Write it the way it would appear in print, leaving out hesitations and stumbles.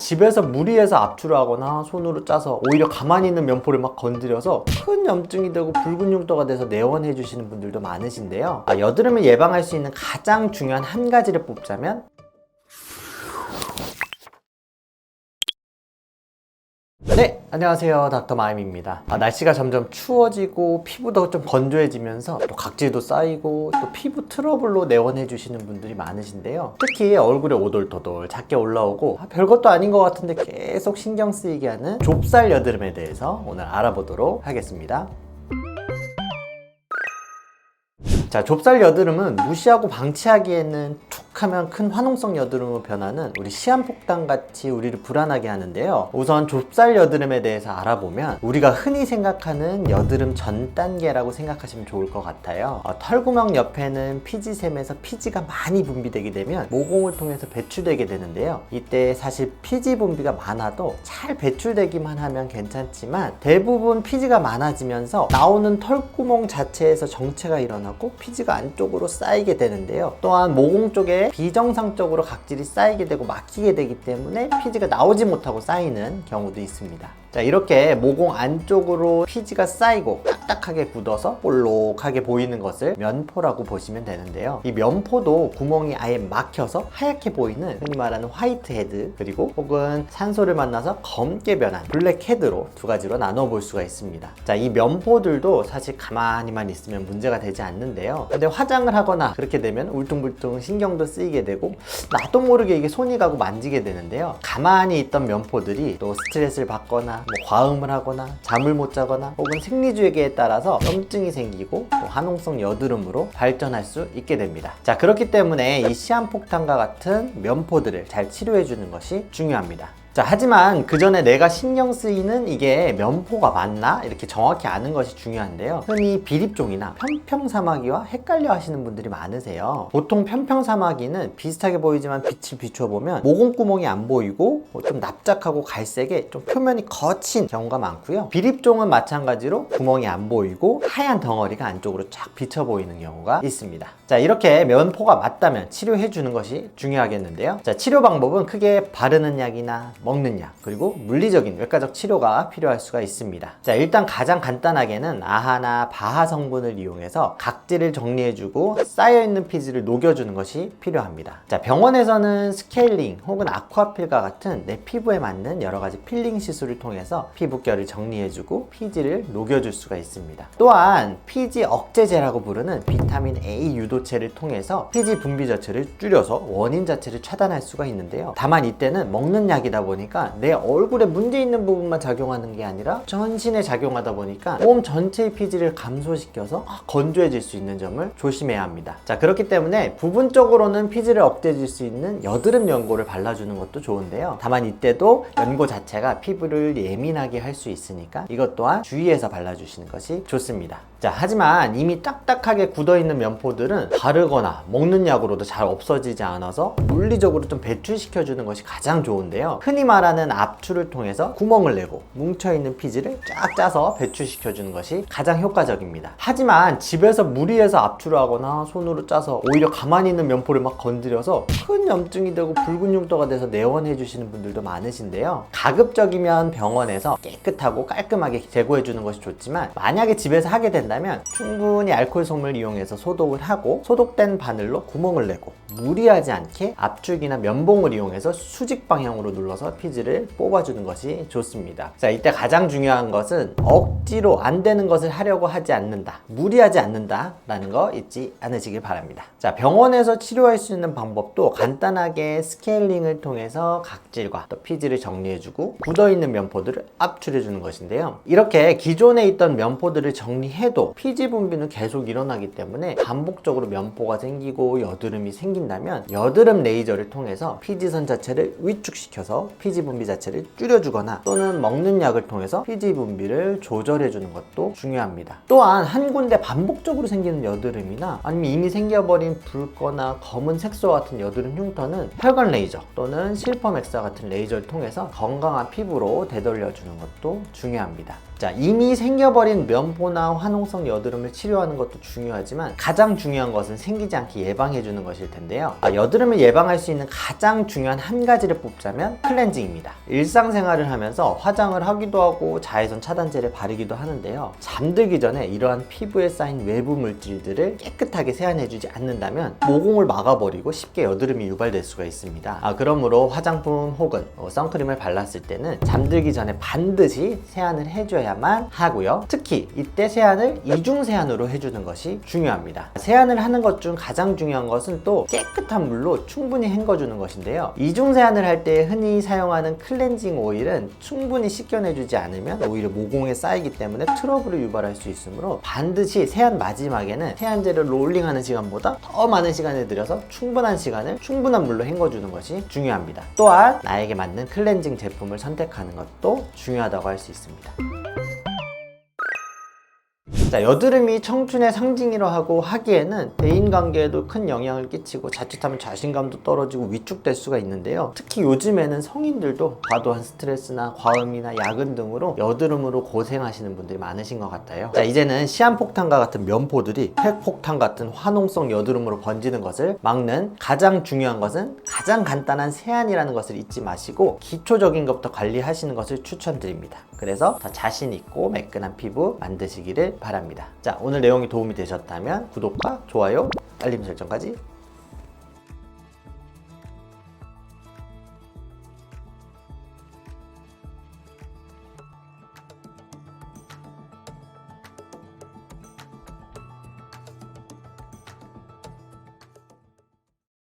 집에서 무리해서 압출을 하거나 손으로 짜서 오히려 가만히 있는 면포를 막 건드려서 큰 염증이 되고 붉은 흉터가 돼서 내원해 주시는 분들도 많으신데요. 여드름을 예방할 수 있는 가장 중요한 한 가지를 뽑자면 네, 안녕하세요. 닥터마임입니다. 날씨가 점점 추워지고 피부도 좀 건조해지면서 또 각질도 쌓이고 또 피부 트러블로 내원해 주시는 분들이 많으신데요. 특히 얼굴에 오돌토돌 작게 올라오고 별것도 아닌 것 같은데 계속 신경 쓰이게 하는 좁쌀 여드름에 대해서 오늘 알아보도록 하겠습니다. 자, 좁쌀 여드름은 무시하고 방치하기에는 툭 하면 큰 화농성 여드름으로 변하는 우리 시한폭탄 같이 우리를 불안하게 하는데요. 우선 좁쌀 여드름에 대해서 알아보면 우리가 흔히 생각하는 여드름 전 단계라고 생각하시면 좋을 것 같아요. 털구멍 옆에는 피지샘에서 피지가 많이 분비되게 되면 모공을 통해서 배출되게 되는데요. 이때 사실 피지 분비가 많아도 잘 배출되기만 하면 괜찮지만 대부분 피지가 많아지면서 나오는 털구멍 자체에서 정체가 일어나고 피지가 안쪽으로 쌓이게 되는데요. 또한 모공 쪽에 비정상적으로 각질이 쌓이게 되고 막히게 되기 때문에 피지가 나오지 못하고 쌓이는 경우도 있습니다. 자, 이렇게 모공 안쪽으로 피지가 쌓이고 딱딱하게 굳어서 볼록하게 보이는 것을 면포라고 보시면 되는데요. 이 면포도 구멍이 아예 막혀서 하얗게 보이는 흔히 말하는 화이트 헤드, 그리고 혹은 산소를 만나서 검게 변한 블랙 헤드로 두 가지로 나눠 볼 수가 있습니다. 자, 이 면포들도 사실 가만히만 있으면 문제가 되지 않는데요. 근데 화장을 하거나 그렇게 되면 울퉁불퉁 신경도 쓰이게 되고 나도 모르게 이게 손이 가고 만지게 되는데요. 가만히 있던 면포들이 또 스트레스를 받거나 과음을 하거나 잠을 못 자거나 혹은 생리주의계에 따라서 염증이 생기고 또 화농성 여드름으로 발전할 수 있게 됩니다. 자, 그렇기 때문에 이 시한폭탄과 같은 면포들을 잘 치료해 주는 것이 중요합니다. 자, 하지만 그 전에 내가 신경 쓰이는 이게 면포가 맞나? 이렇게 정확히 아는 것이 중요한데요. 흔히 비립종이나 편평사마귀와 헷갈려 하시는 분들이 많으세요. 보통 편평사마귀는 비슷하게 보이지만 빛을 비춰보면 모공구멍이 안 보이고 좀 납작하고 갈색에 좀 표면이 거친 경우가 많고요. 비립종은 마찬가지로 구멍이 안 보이고 하얀 덩어리가 안쪽으로 쫙 비쳐 보이는 경우가 있습니다. 자, 이렇게 면포가 맞다면 치료해 주는 것이 중요하겠는데요. 자, 치료 방법은 크게 바르는 약이나 먹는 약, 그리고 물리적인 외과적 치료가 필요할 수가 있습니다. 자, 일단 가장 간단하게는 아하나 바하 성분을 이용해서 각질을 정리해주고 쌓여있는 피지를 녹여주는 것이 필요합니다. 자, 병원에서는 스케일링 혹은 아쿠아필과 같은 내 피부에 맞는 여러가지 필링 시술을 통해서 피부결을 정리해주고 피지를 녹여줄 수가 있습니다. 또한 피지 억제제라고 부르는 비타민 A 유도체를 통해서 피지 분비 자체를 줄여서 원인 자체를 차단할 수가 있는데요. 다만 이때는 먹는 약이다 보니까 내 얼굴에 문제 있는 부분만 작용하는 게 아니라 전신에 작용하다 보니까 몸 전체의 피지를 감소시켜서 건조해질 수 있는 점을 조심해야 합니다. 자, 그렇기 때문에 부분적으로는 피지를 억제해줄 수 있는 여드름 연고를 발라주는 것도 좋은데요. 다만 이때도 연고 자체가 피부를 예민하게 할 수 있으니까 이것 또한 주의해서 발라주시는 것이 좋습니다. 자, 하지만 이미 딱딱하게 굳어있는 면포들은 바르거나 먹는 약으로도 잘 없어지지 않아서 물리적으로 좀 배출시켜주는 것이 가장 좋은데요. 흔히 말하는 압출을 통해서 구멍을 내고 뭉쳐있는 피지를 쫙 짜서 배출시켜주는 것이 가장 효과적입니다. 하지만 집에서 무리해서 압출을 하거나 손으로 짜서 오히려 가만히 있는 면포를 막 건드려서 큰 염증이 되고 붉은 흉터가 돼서 내원해 주시는 분들도 많으신데요. 가급적이면 병원에서 깨끗하고 깔끔하게 제거해 주는 것이 좋지만 만약에 집에서 하게 된다면 충분히 알코올 솜을 이용해서 소독을 하고 소독된 바늘로 구멍을 내고 무리하지 않게 압축이나 면봉을 이용해서 수직 방향으로 눌러서 피지를 뽑아주는 것이 좋습니다. 자, 이때 가장 중요한 것은 억지로 안 되는 것을 하려고 하지 않는다, 무리하지 않는다 라는 거 잊지 않으시길 바랍니다. 자, 병원에서 치료할 수 있는 방법도 간단하게 스케일링을 통해서 각질과 또 피지를 정리해주고 굳어있는 면포들을 압출해주는 것인데요. 이렇게 기존에 있던 면포들을 정리해도 피지 분비는 계속 일어나기 때문에 반복적으로 면포가 생기고 여드름이 생긴다면 여드름 레이저를 통해서 피지선 자체를 위축시켜서 피지 분비 자체를 줄여주거나 또는 먹는 약을 통해서 피지 분비를 조절해주는 것도 중요합니다. 또한 한 군데 반복적으로 생기는 여드름이나 아니면 이미 생겨버린 붉거나 검은 색소 같은 여드름 흉터는 혈관 레이저 또는 실펌 엑사 같은 레이저를 통해서 건강한 피부로 되돌려주는 것도 중요합니다. 자, 이미 생겨버린 면포나 화농성 여드름을 치료하는 것도 중요하지만 가장 중요한 것은 것은 생기지 않게 예방해 주는 것일 텐데요. 여드름을 예방할 수 있는 가장 중요한 한 가지를 뽑자면 클렌징입니다. 일상생활을 하면서 화장을 하기도 하고 자외선 차단제를 바르기도 하는데요. 잠들기 전에 이러한 피부에 쌓인 외부 물질들을 깨끗하게 세안해 주지 않는다면 모공을 막아버리고 쉽게 여드름이 유발될 수가 있습니다. 그러므로 화장품 혹은 선크림을 발랐을 때는 잠들기 전에 반드시 세안을 해줘야만 하고요. 특히 이때 세안을 이중 세안으로 해주는 것이 중요합니다. 세안을 하는 것 중 가장 중요한 것은 또 깨끗한 물로 충분히 헹궈주는 것인데요. 이중 세안을 할 때 흔히 사용하는 클렌징 오일은 충분히 씻겨내주지 않으면 오히려 모공에 쌓이기 때문에 트러블을 유발할 수 있으므로 반드시 세안 마지막에는 세안제를 롤링하는 시간보다 더 많은 시간을 들여서 충분한 시간을 충분한 물로 헹궈주는 것이 중요합니다. 또한 나에게 맞는 클렌징 제품을 선택하는 것도 중요하다고 할 수 있습니다. 자, 여드름이 청춘의 상징이라 하고 하기에는 대인관계에도 큰 영향을 끼치고 자칫하면 자신감도 떨어지고 위축될 수가 있는데요. 특히 요즘에는 성인들도 과도한 스트레스나 과음이나 야근 등으로 여드름으로 고생하시는 분들이 많으신 것 같아요. 자, 이제는 시한폭탄과 같은 면포들이 핵폭탄 같은 화농성 여드름으로 번지는 것을 막는 가장 중요한 것은 가장 간단한 세안이라는 것을 잊지 마시고 기초적인 것부터 관리하시는 것을 추천드립니다. 그래서 더 자신 있고 매끈한 피부 만드시기를 바랍니다. 자, 오늘 내용이 도움이 되셨다면 구독과 좋아요, 알림 설정까지